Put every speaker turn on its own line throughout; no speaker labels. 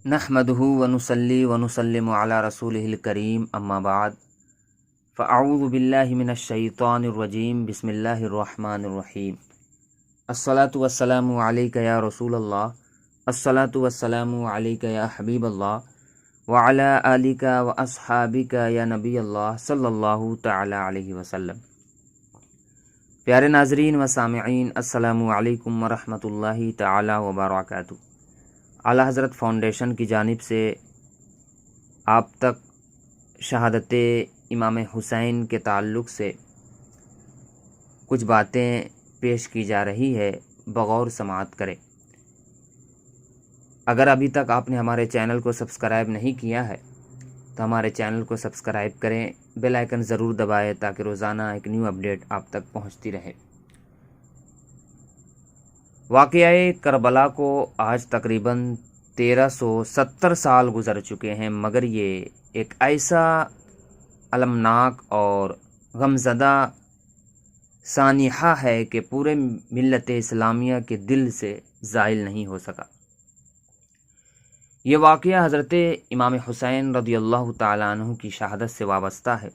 نحمدہ ونصلی ونسلم علی رسولہ الکریم اما بعد فاعوذ باللہ من الشیطان الرجیم بسم اللہ الرحمن الرحیم الصلاۃ والسلام علیک یا رسول اللہ، الصلاۃ والسلام علیک یا حبیب اللہ وعلی آلک واصحابک یا نبی اللہ صلی اللہ تعالی علیہ وسلم۔ پیارے ناظرین و سامعین، السلام علیکم ورحمۃ اللہ تعالی وبرکاتہ۔ اعلیٰ حضرت فاؤنڈیشن کی جانب سے آپ تک شہادت امام حسین کے تعلق سے کچھ باتیں پیش کی جا رہی ہے، بغور سماعت کریں۔ اگر ابھی تک آپ نے ہمارے چینل کو سبسکرائب نہیں کیا ہے تو ہمارے چینل کو سبسکرائب کریں، بیل آئیکن ضرور دبائیں تاکہ روزانہ ایک نیو اپڈیٹ آپ تک پہنچتی رہے۔ واقعہ کربلا کو آج تقریباً 1370 سال گزر چکے ہیں، مگر یہ ایک ایسا المناک اور غمزدہ سانحہ ہے کہ پورے ملت اسلامیہ کے دل سے زائل نہیں ہو سکا۔ یہ واقعہ حضرت امام حسین رضی اللہ تعالیٰ عنہ کی شہادت سے وابستہ ہے۔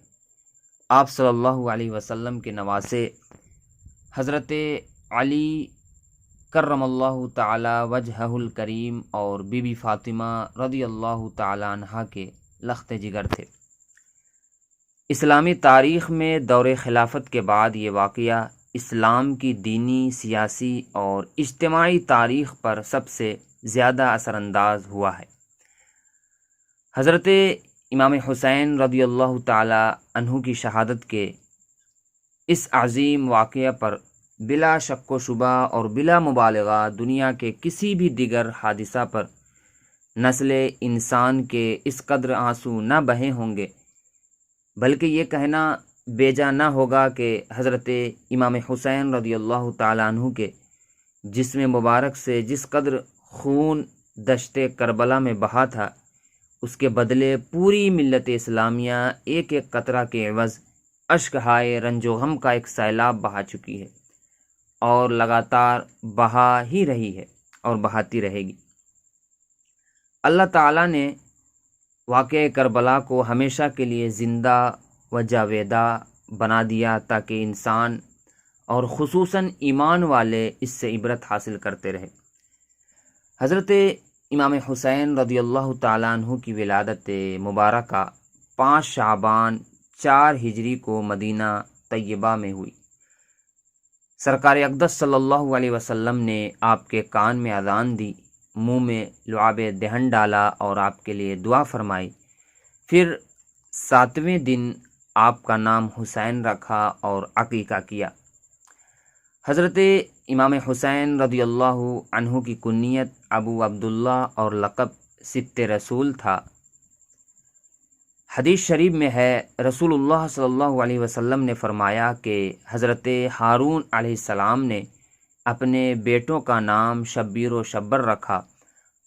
آپ صلی اللہ علیہ وسلم کے نواسے حضرت علی کرم اللہ تعالی وجہہ الکریم اور بی بی فاطمہ رضی اللہ تعالی عنہا کے لخت جگر تھے۔ اسلامی تاریخ میں دور خلافت کے بعد یہ واقعہ اسلام کی دینی، سیاسی اور اجتماعی تاریخ پر سب سے زیادہ اثر انداز ہوا ہے۔ حضرت امام حسین رضی اللہ تعالی عنہ کی شہادت کے اس عظیم واقعہ پر بلا شک و شبہ اور بلا مبالغہ دنیا کے کسی بھی دیگر حادثہ پر نسل انسان کے اس قدر آنسو نہ بہے ہوں گے، بلکہ یہ کہنا بیجا نہ ہوگا کہ حضرت امام حسین رضی اللہ تعالیٰ عنہ کے جسم مبارک سے جس قدر خون دشت کربلا میں بہا تھا، اس کے بدلے پوری ملت اسلامیہ ایک ایک قطرہ کے عوض اشک ہائے رنج و غم کا ایک سیلاب بہا چکی ہے اور لگاتار بہا ہی رہی ہے اور بہاتی رہے گی۔ اللہ تعالیٰ نے واقعہ کربلا کو ہمیشہ کے لیے زندہ و جاویدہ بنا دیا تاکہ انسان اور خصوصاً ایمان والے اس سے عبرت حاصل کرتے رہے۔ حضرت امام حسین رضی اللہ تعالیٰ عنہ کی ولادت مبارکہ 5 شعبان 4 ہجری کو مدینہ طیبہ میں ہوئی۔ سرکار اقدس صلی اللہ علیہ وسلم نے آپ کے کان میں اذان دی، منہ میں لعاب دہن ڈالا اور آپ کے لیے دعا فرمائی۔ پھر 7ویں دن آپ کا نام حسین رکھا اور عقیقہ کیا۔ حضرت امام حسین رضی اللہ عنہ کی کنیت ابو عبداللہ اور لقب ست رسول تھا۔ حدیث شریف میں ہے، رسول اللہ صلی اللہ علیہ وسلم نے فرمایا کہ حضرت ہارون علیہ السلام نے اپنے بیٹوں کا نام شبیر و شبر رکھا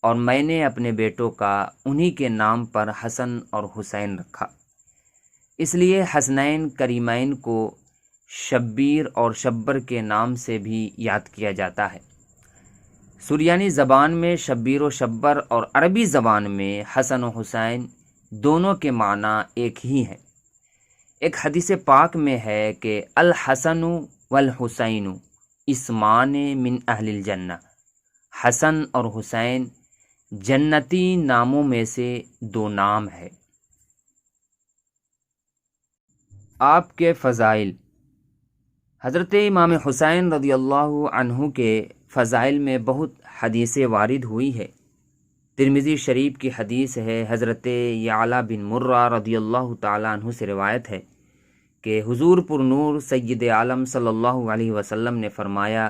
اور میں نے اپنے بیٹوں کا انہی کے نام پر حسن اور حسین رکھا۔ اس لیے حسنین کریمین کو شبیر اور شبر کے نام سے بھی یاد کیا جاتا ہے۔ سریانی زبان میں شبیر و شبر اور عربی زبان میں حسن و حسین دونوں کے معنی ایک ہی ہیں۔ ایک حدیث پاک میں ہے کہ الحسن والحسین اسمان من اہل الجنہ، حسن اور حسین جنتی ناموں میں سے 2 نام ہے۔ آپ کے فضائل۔ حضرت امام حسین رضی اللہ عنہ کے فضائل میں بہت حدیثیں وارد ہوئی ہے۔ ترمذی شریف کی حدیث ہے، حضرت یعلا بن مرہ رضی اللہ تعالیٰ عنہ سے روایت ہے کہ حضور پر نور سید عالم صلی اللہ علیہ وسلم نے فرمایا،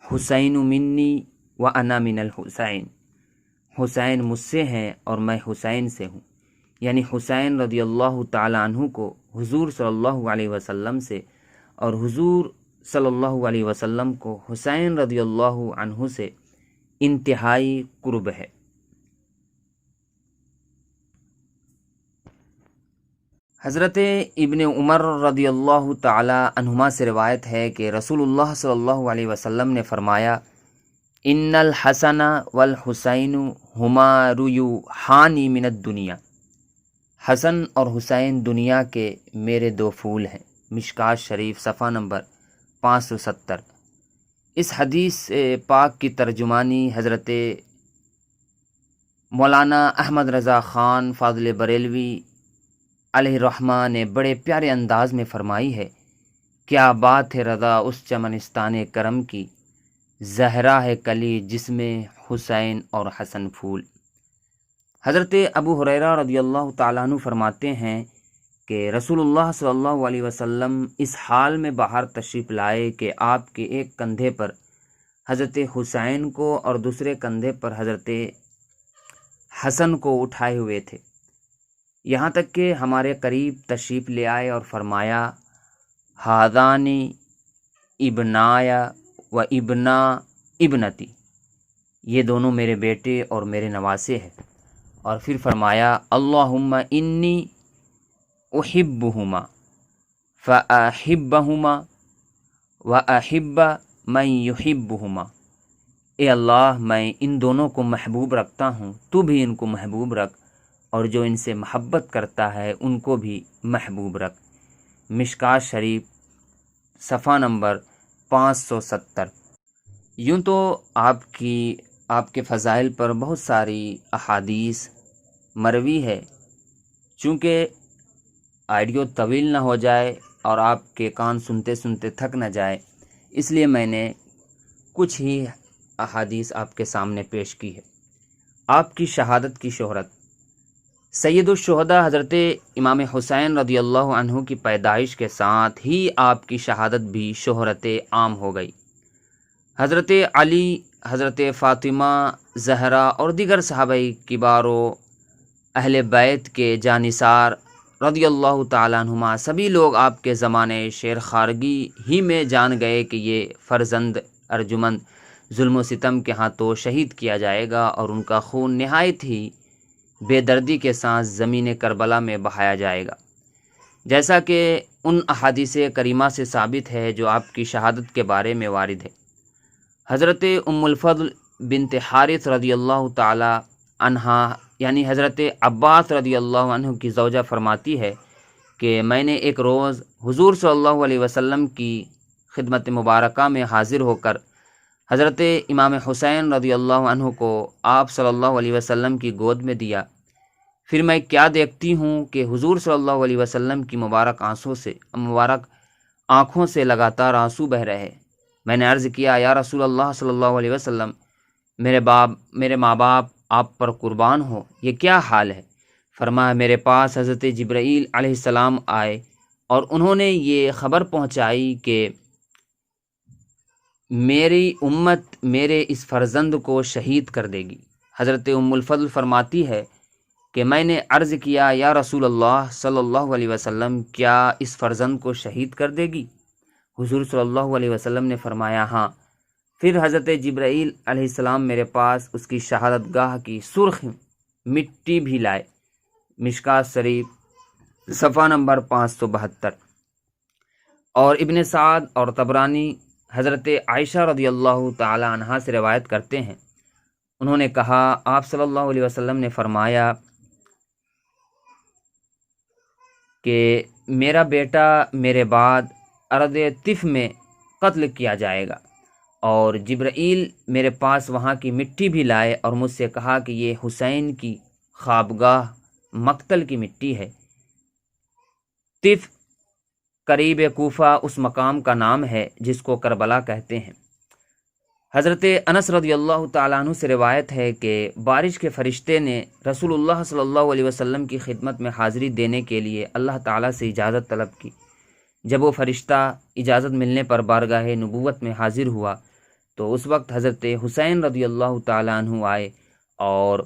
حسین منی و انا من الحسین، حسین مجھ سے ہیں اور میں حسین سے ہوں۔ یعنی حسین رضی اللہ تعالیٰ عنہ کو حضور صلی اللہ علیہ وسلم سے اور حضور صلی اللہ علیہ وسلم کو حسین رضی اللہ عنہ سے انتہائی قرب ہے۔ حضرت ابن عمر رضی اللہ تعالی عنہما سے روایت ہے کہ رسول اللہ صلی اللہ علیہ وسلم نے فرمایا ان الحسن والحسین ہما ریحانی من الدنیا، حسن اور حسین دنیا کے میرے دو پھول ہیں۔ مشکات شریف صفحہ نمبر 570۔ اس حدیث پاک کی ترجمانی حضرت مولانا احمد رضا خان فاضل بریلوی علیہ الرحمہ نے بڑے پیارے انداز میں فرمائی ہے۔ کیا بات ہے رضا اس چمنستان کرم کی، زہرا ہے کلی جس میں حسین اور حسن پھول۔ حضرت ابو ہریرہ رضی اللہ تعالیٰ عنہ فرماتے ہیں کہ رسول اللہ صلی اللہ علیہ وسلم اس حال میں باہر تشریف لائے کہ آپ کے ایک کندھے پر حضرت حسین کو اور دوسرے کندھے پر حضرت حسن کو اٹھائے ہوئے تھے، یہاں تک کہ ہمارے قریب تشریف لے آئے اور فرمایا ہادانی ابنایا و ابنا ابنتی، یہ دونوں میرے بیٹے اور میرے نواسے ہیں۔ اور پھر فرمایا اللہم انی احبہما فاحبہما واحب من یحبہما، اے اللہ میں ان دونوں کو محبوب رکھتا ہوں، تو بھی ان کو محبوب رکھ، اور جو ان سے محبت کرتا ہے ان کو بھی محبوب رکھ۔ مشکات شریف صفحہ نمبر 570۔ یوں تو آپ کے فضائل پر بہت ساری احادیث مروی ہے، چونکہ آڈیو طویل نہ ہو جائے اور آپ کے کان سنتے سنتے تھک نہ جائے، اس لیے میں نے کچھ ہی احادیث آپ کے سامنے پیش کی ہے۔ آپ کی شہادت کی شہرت۔ سید الشہداء حضرت امام حسین رضی اللہ عنہ کی پیدائش کے ساتھ ہی آپ کی شہادت بھی شہرت عام ہو گئی۔ حضرت علی، حضرت فاطمہ زہرا اور دیگر صحابہ کبار و اہل بیت کے جانثار رضی اللہ تعالیٰ عنہما سبھی لوگ آپ کے زمانے شیر خارگی ہی میں جان گئے کہ یہ فرزند ارجمند ظلم و ستم کے ہاتھوں شہید کیا جائے گا، اور ان کا خون نہایت ہی بے دردی کے ساتھ زمین کربلا میں بہایا جائے گا، جیسا کہ ان احادیث کریمہ سے ثابت ہے جو آپ کی شہادت کے بارے میں وارد ہے۔ حضرت ام الفضل بنت حارث رضی اللہ تعالی عنہا یعنی حضرت عباس رضی اللہ عنہ کی زوجہ فرماتی ہے کہ میں نے ایک روز حضور صلی اللہ علیہ وسلم کی خدمت مبارکہ میں حاضر ہو کر حضرت امام حسین رضی اللہ عنہ کو آپ صلی اللہ علیہ وسلم کی گود میں دیا۔ پھر میں کیا دیکھتی ہوں کہ حضور صلی اللہ علیہ وسلم کی مبارک آنکھوں سے لگاتار آنسو بہہ رہے۔ میں نے عرض کیا یا رسول اللہ صلی اللہ علیہ وسلم، میرے ماں باپ آپ پر قربان ہو، یہ کیا حال ہے؟ فرمایا میرے پاس حضرت جبرائیل علیہ السلام آئے اور انہوں نے یہ خبر پہنچائی کہ میری امت میرے اس فرزند کو شہید کر دے گی۔ حضرت ام الفضل فرماتی ہے کہ میں نے عرض کیا یا رسول اللہ صلی اللہ علیہ وسلم، کیا اس فرزند کو شہید کر دے گی؟ حضور صلی اللہ علیہ وسلم نے فرمایا ہاں۔ پھر حضرت جبرائیل علیہ السلام میرے پاس اس کی شہادت گاہ کی سرخ مٹی بھی لائے۔ مشکات شریف صفحہ نمبر 572۔ اور ابن سعد اور طبرانی حضرت عائشہ رضی اللہ تعالی عنہا سے روایت کرتے ہیں، انہوں نے کہا آپ صلی اللہ علیہ وسلم نے فرمایا کہ میرا بیٹا میرے بعد ارض طف میں قتل کیا جائے گا، اور جبرائیل میرے پاس وہاں کی مٹی بھی لائے اور مجھ سے کہا کہ یہ حسین کی خوابگاہ مقتل کی مٹی ہے۔ طف قریب کوفہ اس مقام کا نام ہے جس کو کربلا کہتے ہیں۔ حضرت انس رضی اللہ تعالیٰ عنہ سے روایت ہے کہ بارش کے فرشتے نے رسول اللہ صلی اللہ علیہ وسلم کی خدمت میں حاضری دینے کے لیے اللہ تعالیٰ سے اجازت طلب کی۔ جب وہ فرشتہ اجازت ملنے پر بارگاہ نبوت میں حاضر ہوا تو اس وقت حضرت حسین رضی اللہ تعالیٰ عنہ آئے اور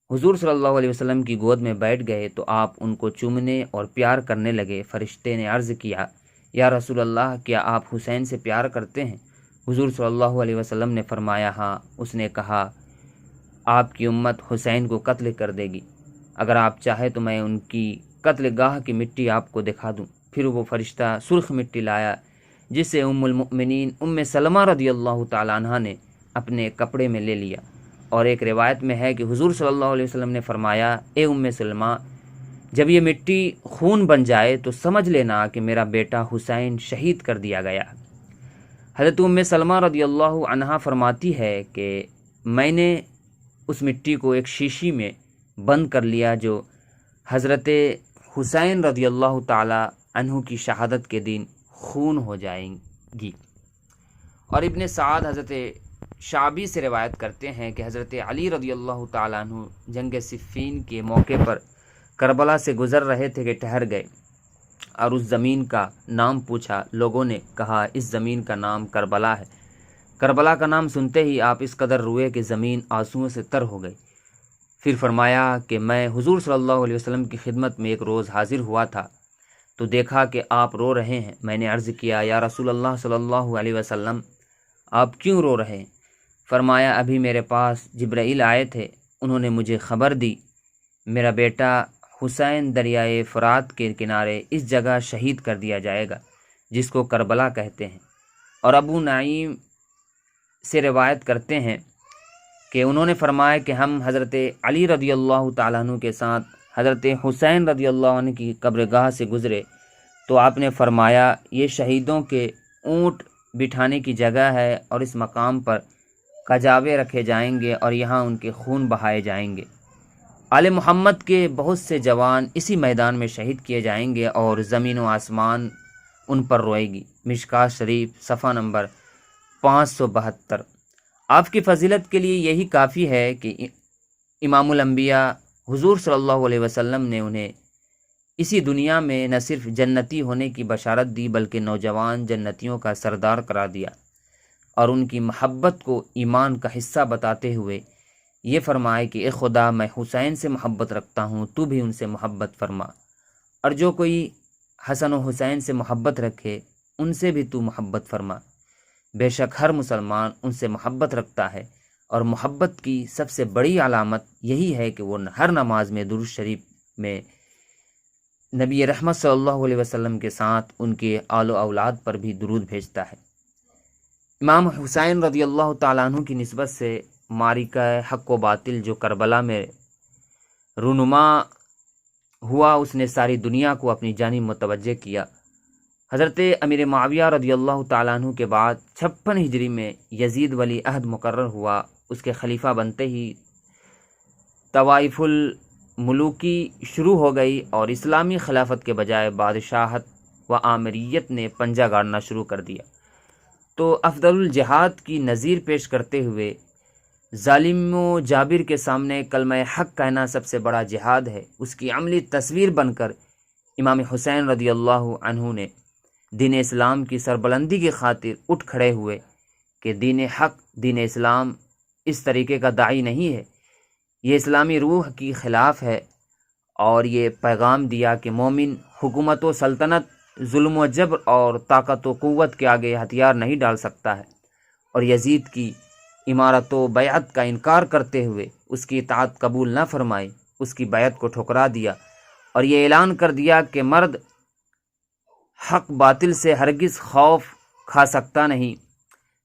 حضور صلی اللہ علیہ وسلم کی گود میں بیٹھ گئے تو آپ ان کو چومنے اور پیار کرنے لگے۔ فرشتے نے عرض کیا یا رسول اللہ، کیا آپ حسین سے پیار کرتے ہیں؟ حضور صلی اللہ علیہ وسلم نے فرمایا ہاں۔ اس نے کہا آپ کی امت حسین کو قتل کر دے گی، اگر آپ چاہیں تو میں ان کی قتل گاہ کی مٹی آپ کو دکھا دوں۔ پھر وہ فرشتہ سرخ مٹی لایا جسے ام المؤمنین ام سلمہ رضی اللہ تعالی عنہا نے اپنے کپڑے میں لے لیا۔ اور ایک روایت میں ہے کہ حضور صلی اللہ علیہ وسلم نے فرمایا، اے ام سلمہ، جب یہ مٹی خون بن جائے تو سمجھ لینا کہ میرا بیٹا حسین شہید کر دیا گیا۔ حضرت ام سلمہ رضی اللہ عنہا فرماتی ہے کہ میں نے اس مٹی کو ایک شیشی میں بند کر لیا جو حضرت حسین رضی اللہ تعالی عنہ کی شہادت کے دن خون ہو جائیں گی۔ اور ابن سعد حضرت شعبی سے روایت کرتے ہیں کہ حضرت علی رضی اللہ تعالیٰ عنہ جنگ صفین کے موقع پر کربلا سے گزر رہے تھے کہ ٹھہر گئے اور اس زمین کا نام پوچھا۔ لوگوں نے کہا اس زمین کا نام کربلا ہے۔ کربلا کا نام سنتے ہی آپ اس قدر روئے کہ زمین آنسوؤں سے تر ہو گئی۔ پھر فرمایا کہ میں حضور صلی اللہ علیہ وسلم کی خدمت میں ایک روز حاضر ہوا تھا تو دیکھا کہ آپ رو رہے ہیں۔ میں نے عرض کیا، یا رسول اللہ صلی اللہ علیہ وسلم، آپ کیوں رو رہے ہیں؟ فرمایا، ابھی میرے پاس جبرائیل آئے تھے، انہوں نے مجھے خبر دی میرا بیٹا حسین دریائے فرات کے کنارے اس جگہ شہید کر دیا جائے گا جس کو کربلا کہتے ہیں۔ اور ابو نعیم سے روایت کرتے ہیں کہ انہوں نے فرمایا کہ ہم حضرت علی رضی اللہ تعالیٰ عنہ کے ساتھ حضرت حسین رضی اللہ عنہ کی قبرگاہ سے گزرے تو آپ نے فرمایا، یہ شہیدوں کے اونٹ بٹھانے کی جگہ ہے اور اس مقام پر کجاوے رکھے جائیں گے اور یہاں ان کے خون بہائے جائیں گے۔ آل محمد کے بہت سے جوان اسی میدان میں شہید کیے جائیں گے اور زمین و آسمان ان پر روئے گی۔ مشکوٰۃ شریف صفحہ نمبر 572۔ آپ کی فضیلت کے لیے یہی کافی ہے کہ امام الانبیاء حضور صلی اللہ علیہ وسلم نے انہیں اسی دنیا میں نہ صرف جنتی ہونے کی بشارت دی بلکہ نوجوان جنتیوں کا سردار قرار دیا اور ان کی محبت کو ایمان کا حصہ بتاتے ہوئے یہ فرمائے کہ اے خدا، میں حسین سے محبت رکھتا ہوں، تو بھی ان سے محبت فرما، اور جو کوئی حسن و حسین سے محبت رکھے ان سے بھی تو محبت فرما۔ بے شک ہر مسلمان ان سے محبت رکھتا ہے، اور محبت کی سب سے بڑی علامت یہی ہے کہ وہ ہر نماز میں درود شریف میں نبی رحمت صلی اللہ علیہ وسلم کے ساتھ ان کے آل و اولاد پر بھی درود بھیجتا ہے۔ امام حسین رضی اللہ تعالیٰ عنہ کی نسبت سے معرکہ حق و باطل جو کربلا میں رونما ہوا، اس نے ساری دنیا کو اپنی جانب متوجہ کیا۔ حضرت امیر معاویہ رضی اللہ تعالیٰ عنہ کے بعد 56 ہجری میں یزید ولی عہد مقرر ہوا۔ اس کے خلیفہ بنتے ہی طوائف الملوکی شروع ہو گئی اور اسلامی خلافت کے بجائے بادشاہت و آمریت نے پنجہ گاڑنا شروع کر دیا۔ تو افضل الجہاد کی نظیر پیش کرتے ہوئے ظالم و جابر کے سامنے کلمہ حق کہنا سب سے بڑا جہاد ہے، اس کی عملی تصویر بن کر امام حسین رضی اللہ عنہ نے دین اسلام کی سربلندی کی خاطر اٹھ کھڑے ہوئے کہ دین حق، دین اسلام اس طریقے کا داعی نہیں ہے، یہ اسلامی روح کی خلاف ہے، اور یہ پیغام دیا کہ مومن حکومت و سلطنت، ظلم و جبر اور طاقت و قوت کے آگے ہتھیار نہیں ڈال سکتا ہے، اور یزید کی امارت و بیعت کا انکار کرتے ہوئے اس کی اطاعت قبول نہ فرمائی، اس کی بیعت کو ٹھکرا دیا اور یہ اعلان کر دیا کہ مرد حق باطل سے ہرگز خوف کھا سکتا نہیں،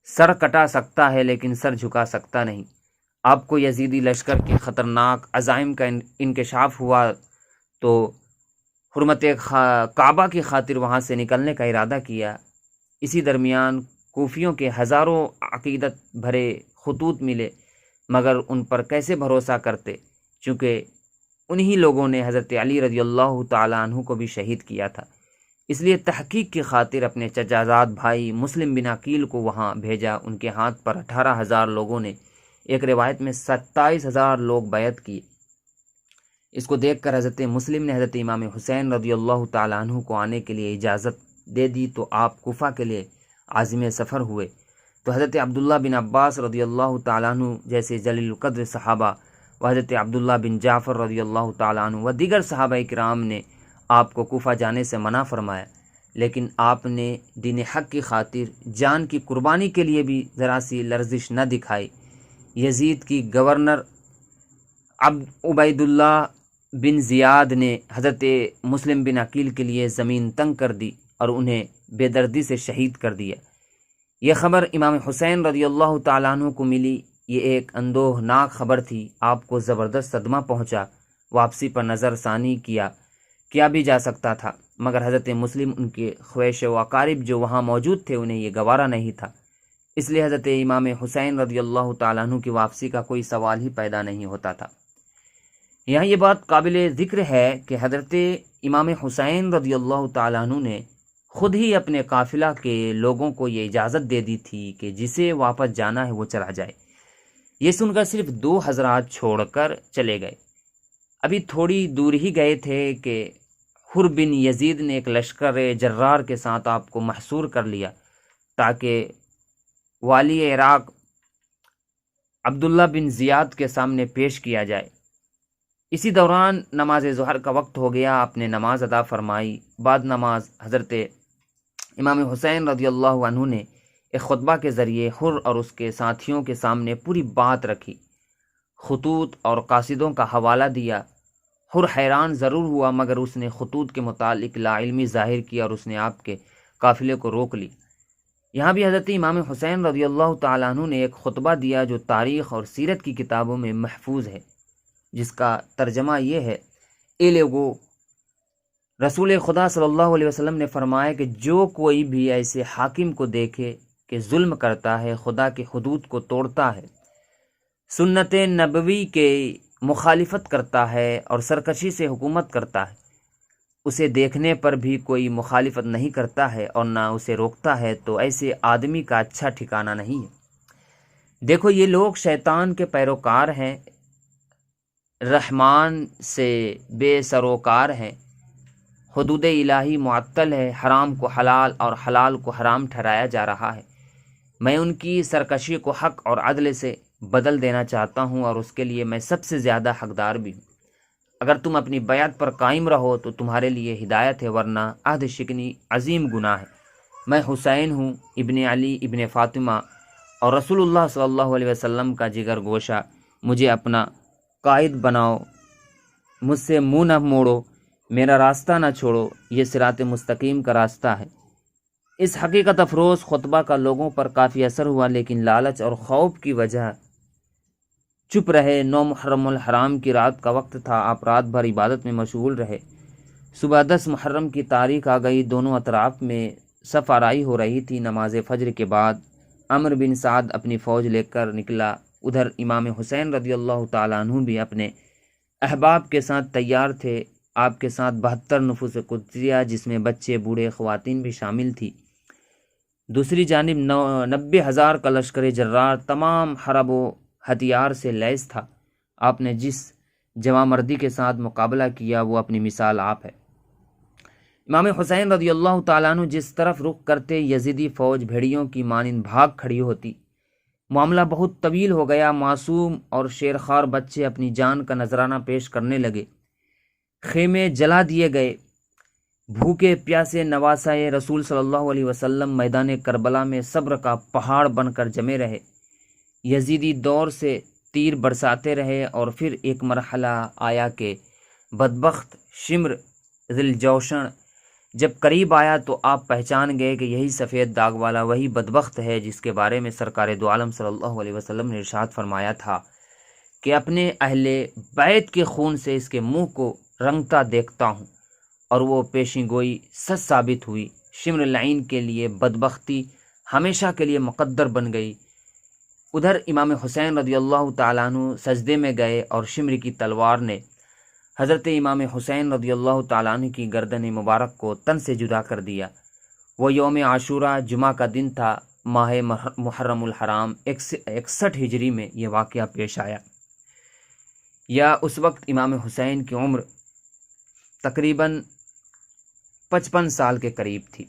سر کٹا سکتا ہے لیکن سر جھکا سکتا نہیں۔ آپ کو یزیدی لشکر کے خطرناک عزائم کا انکشاف ہوا تو حرمت کعبہ کی خاطر وہاں سے نکلنے کا ارادہ کیا۔ اسی درمیان کوفیوں کے ہزاروں عقیدت بھرے خطوط ملے، مگر ان پر کیسے بھروسہ کرتے، چونکہ انہی لوگوں نے حضرت علی رضی اللہ تعالیٰ عنہ کو بھی شہید کیا تھا۔ اس لیے تحقیق کی خاطر اپنے چچازاد بھائی مسلم بن عقیل کو وہاں بھیجا۔ ان کے ہاتھ پر 18,000 لوگوں نے، ایک روایت میں 27,000 لوگ بیعت کیے۔ اس کو دیکھ کر حضرت مسلم نے حضرت امام حسین رضی اللہ تعالیٰ عنہ کو آنے کے لیے اجازت دے دی تو آپ کوفہ کے لیے عازم سفر ہوئے۔ تو حضرت عبداللہ بن عباس رضی اللہ تعالیٰ عنہ جیسے جلیل القدر صحابہ و حضرت عبداللہ بن جعفر رضی اللہ تعالیٰ عنہ و دیگر صحابہ کرام نے آپ کو کوفہ جانے سے منع فرمایا، لیکن آپ نے دین حق کی خاطر جان کی قربانی کے لیے بھی ذرا سی لرزش نہ دکھائی۔ یزید کی گورنر عبید اللہ بن زیاد نے حضرت مسلم بن عقیل کے لیے زمین تنگ کر دی اور انہیں بے دردی سے شہید کر دیا۔ یہ خبر امام حسین رضی اللہ تعالیٰ عنہ کو ملی۔ یہ ایک اندوہناک خبر تھی۔ آپ کو زبردست صدمہ پہنچا۔ واپسی پر نظر ثانی کیا بھی جا سکتا تھا، مگر حضرت مسلم ان کے خویش و اقارب جو وہاں موجود تھے انہیں یہ گوارا نہیں تھا، اس لیے حضرت امام حسین رضی اللہ تعالیٰ عنہ کی واپسی کا کوئی سوال ہی پیدا نہیں ہوتا تھا۔ یہاں یہ بات قابل ذکر ہے کہ حضرت امام حسین رضی اللہ تعالیٰ عنہ نے خود ہی اپنے قافلہ کے لوگوں کو یہ اجازت دے دی تھی کہ جسے واپس جانا ہے وہ چلا جائے۔ یہ سن کر صرف 2 حضرات چھوڑ کر چلے گئے۔ ابھی تھوڑی دور ہی گئے تھے کہ حر بن یزید نے ایک لشکر جرار کے ساتھ آپ کو محصور کر لیا تاکہ والی عراق عبداللہ بن زیاد کے سامنے پیش کیا جائے۔ اسی دوران نماز ظہر کا وقت ہو گیا۔ آپ نے نماز ادا فرمائی۔ بعد نماز حضرت امام حسین رضی اللہ عنہ نے ایک خطبہ کے ذریعے حر اور اس کے ساتھیوں کے سامنے پوری بات رکھی، خطوط اور قاصدوں کا حوالہ دیا۔ حر حیران ضرور ہوا، مگر اس نے خطوط کے متعلق لا علمی ظاہر کی اور اس نے آپ کے قافلے کو روک لی۔ یہاں بھی حضرت امام حسین رضی اللہ تعالیٰ عنہ نے ایک خطبہ دیا جو تاریخ اور سیرت کی کتابوں میں محفوظ ہے، جس کا ترجمہ یہ ہے: اے لوگو، رسول خدا صلی اللہ علیہ وسلم نے فرمایا کہ جو کوئی بھی ایسے حاکم کو دیکھے کہ ظلم کرتا ہے، خدا کے حدود کو توڑتا ہے، سنت نبوی کے مخالفت کرتا ہے اور سرکشی سے حکومت کرتا ہے، اسے دیکھنے پر بھی کوئی مخالفت نہیں کرتا ہے اور نہ اسے روکتا ہے، تو ایسے آدمی کا اچھا ٹھکانہ نہیں ہے۔ دیکھو، یہ لوگ شیطان کے پیروکار ہیں، رحمان سے بے سروکار ہیں، حدود الہی معطل ہے، حرام کو حلال اور حلال کو حرام ٹھہرایا جا رہا ہے۔ میں ان کی سرکشی کو حق اور عدل سے بدل دینا چاہتا ہوں اور اس کے لیے میں سب سے زیادہ حقدار بھی ہوں۔ اگر تم اپنی بیعت پر قائم رہو تو تمہارے لیے ہدایت ہے، ورنہ عہد شکنی عظیم گناہ ہے۔ میں حسین ہوں، ابن علی ابن فاطمہ، اور رسول اللہ صلی اللہ علیہ وسلم کا جگر گوشہ۔ مجھے اپنا قائد بناؤ، مجھ سے منہ نہ موڑو، میرا راستہ نہ چھوڑو، یہ صراط مستقیم کا راستہ ہے۔ اس حقیقت افروز خطبہ کا لوگوں پر کافی اثر ہوا، لیکن لالچ اور خوف کی وجہ چپ رہے۔ 9 محرم الحرام کی رات کا وقت تھا۔ آپ رات بھر عبادت میں مشغول رہے۔ صبح 10 محرم کی تاریخ آ گئی۔ دونوں اطراف میں صف آرائی ہو رہی تھی۔ نماز فجر کے بعد عمرو بن سعد اپنی فوج لے کر نکلا۔ ادھر امام حسین رضی اللہ تعالیٰ عنہ بھی اپنے احباب کے ساتھ تیار تھے۔ آپ کے ساتھ 72 نفوس قدسیہ، جس میں بچے، بوڑھے، خواتین بھی شامل تھی۔ دوسری جانب 90,000 کا لشکر جرار تمام حرب و ہتھیار سے لیس تھا۔ آپ نے جس جواں مردی کے ساتھ مقابلہ کیا وہ اپنی مثال آپ ہے۔ امام حسین رضی اللہ تعالیٰ عنہ جس طرف رخ کرتے، یزیدی فوج بھیڑیوں کی مانند بھاگ کھڑی ہوتی۔ معاملہ بہت طویل ہو گیا۔ معصوم اور شیرخوار بچے اپنی جان کا نذرانہ پیش کرنے لگے۔ خیمے جلا دیے گئے۔ بھوکے پیاسے نواسائے رسول صلی اللہ علیہ وسلم میدان کربلا میں صبر کا پہاڑ بن کر جمے رہے۔ یزیدی دور سے تیر برساتے رہے، اور پھر ایک مرحلہ آیا کہ بدبخت شمر ذی الجوشن جب قریب آیا تو آپ پہچان گئے کہ یہی سفید داغ والا وہی بدبخت ہے جس کے بارے میں سرکار دو عالم صلی اللہ علیہ وسلم نے ارشاد فرمایا تھا کہ اپنے اہل بیت کے خون سے اس کے منہ کو رنگتا دیکھتا ہوں، اور وہ پیشین گوئی سچ ثابت ہوئی۔ شمر لعین کے لیے بدبختی ہمیشہ کے لیے مقدر بن گئی۔ ادھر امام حسین رضی اللہ تعالیٰ عنہ سجدے میں گئے اور شمر کی تلوار نے حضرت امام حسین رضی اللہ تعالیٰ عنہ کی گردن مبارک کو تن سے جدا کر دیا۔ وہ یوم عاشورہ جمعہ کا دن تھا، ماہ محرم الحرام 61 ہجری میں یہ واقعہ پیش آیا۔ یا اس وقت امام حسین کی عمر تقریباً 55 سال کے قریب تھی۔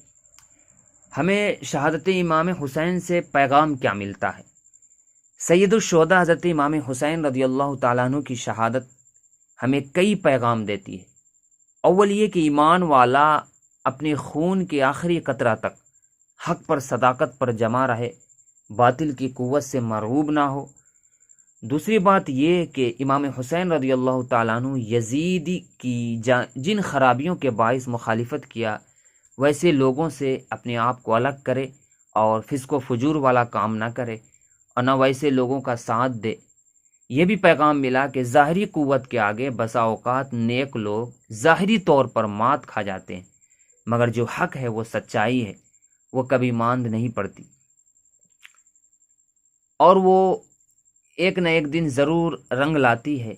ہمیں شہادت امام حسین سے پیغام کیا ملتا ہے؟ سید الشہداء حضرت امام حسین رضی اللہ تعالیٰ عنہ کی شہادت ہمیں کئی پیغام دیتی ہے۔ اول یہ کہ ایمان والا اپنے خون کے آخری قطرہ تک حق پر صداقت پر جمع رہے، باطل کی قوت سے مرعوب نہ ہو۔ دوسری بات یہ کہ امام حسین رضی اللہ تعالیٰ عنہ یزید کی جن خرابیوں کے باعث مخالفت کیا، ویسے لوگوں سے اپنے آپ کو الگ کرے اور فسق و فجور والا کام نہ کرے اور نہ ویسے لوگوں کا ساتھ دے۔ یہ بھی پیغام ملا کہ ظاہری قوت کے آگے بسا اوقات نیک لوگ ظاہری طور پر مات کھا جاتے ہیں، مگر جو حق ہے وہ سچائی ہے، وہ کبھی ماند نہیں پڑتی، اور وہ ایک نہ ایک دن ضرور رنگ لاتی ہے۔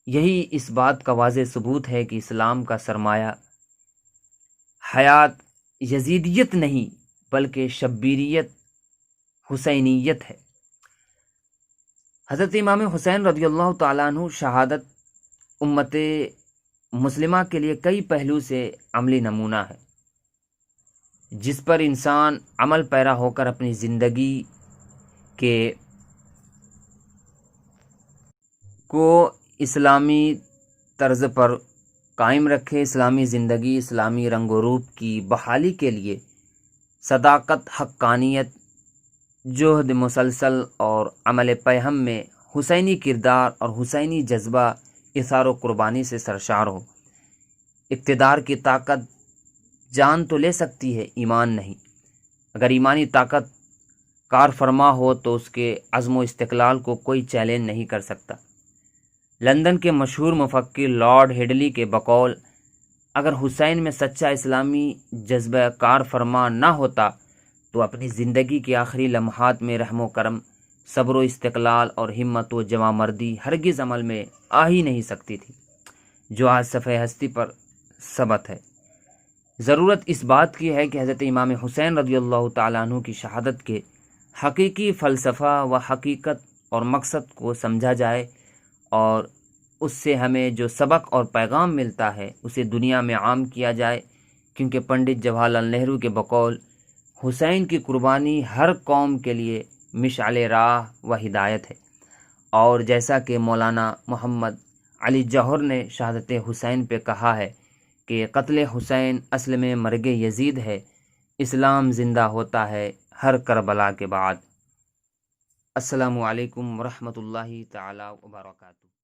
یہی اس بات کا واضح ثبوت ہے کہ اسلام کا سرمایہ حیات یزیدیت نہیں بلکہ شبیریت، حسینیت ہے۔ حضرت امام حسین رضی اللہ تعالیٰ عنہ شہادت امت مسلمہ کے لیے کئی پہلو سے عملی نمونہ ہے، جس پر انسان عمل پیرا ہو کر اپنی زندگی کو اسلامی طرز پر قائم رکھے، اسلامی زندگی، اسلامی رنگ و روپ کی بحالی کے لیے صداقت، حقانیت، جہد مسلسل اور عمل پیہم میں حسینی کردار اور حسینی جذبہ اثار و قربانی سے سرشار ہو۔ اقتدار کی طاقت جان تو لے سکتی ہے، ایمان نہیں۔ اگر ایمانی طاقت کار فرما ہو تو اس کے عزم و استقلال کو کوئی چیلنج نہیں کر سکتا۔ لندن کے مشہور مفکر لارڈ ہیڈلی کے بقول اگر حسین میں سچا اسلامی جذبہ کار فرما نہ ہوتا تو اپنی زندگی کے آخری لمحات میں رحم و کرم، صبر و استقلال اور ہمت و جوانمردی ہرگز عمل میں آ ہی نہیں سکتی تھی، جو آج صفحہ ہستی پر ثبت ہے۔ ضرورت اس بات کی ہے کہ حضرت امام حسین رضی اللہ تعالیٰ عنہ کی شہادت کے حقیقی فلسفہ و حقیقت اور مقصد کو سمجھا جائے، اور اس سے ہمیں جو سبق اور پیغام ملتا ہے اسے دنیا میں عام کیا جائے، کیونکہ پنڈت جواہر لال نہرو کے بقول حسین کی قربانی ہر قوم کے لیے مشعل راہ و ہدایت ہے، اور جیسا کہ مولانا محمد علی جوہر نے شہادت حسین پہ کہا ہے کہ قتل حسین اصل میں مرگ یزید ہے، اسلام زندہ ہوتا ہے ہر کربلا کے بعد۔ السلام علیکم ورحمۃ اللہ تعالی وبرکاتہ۔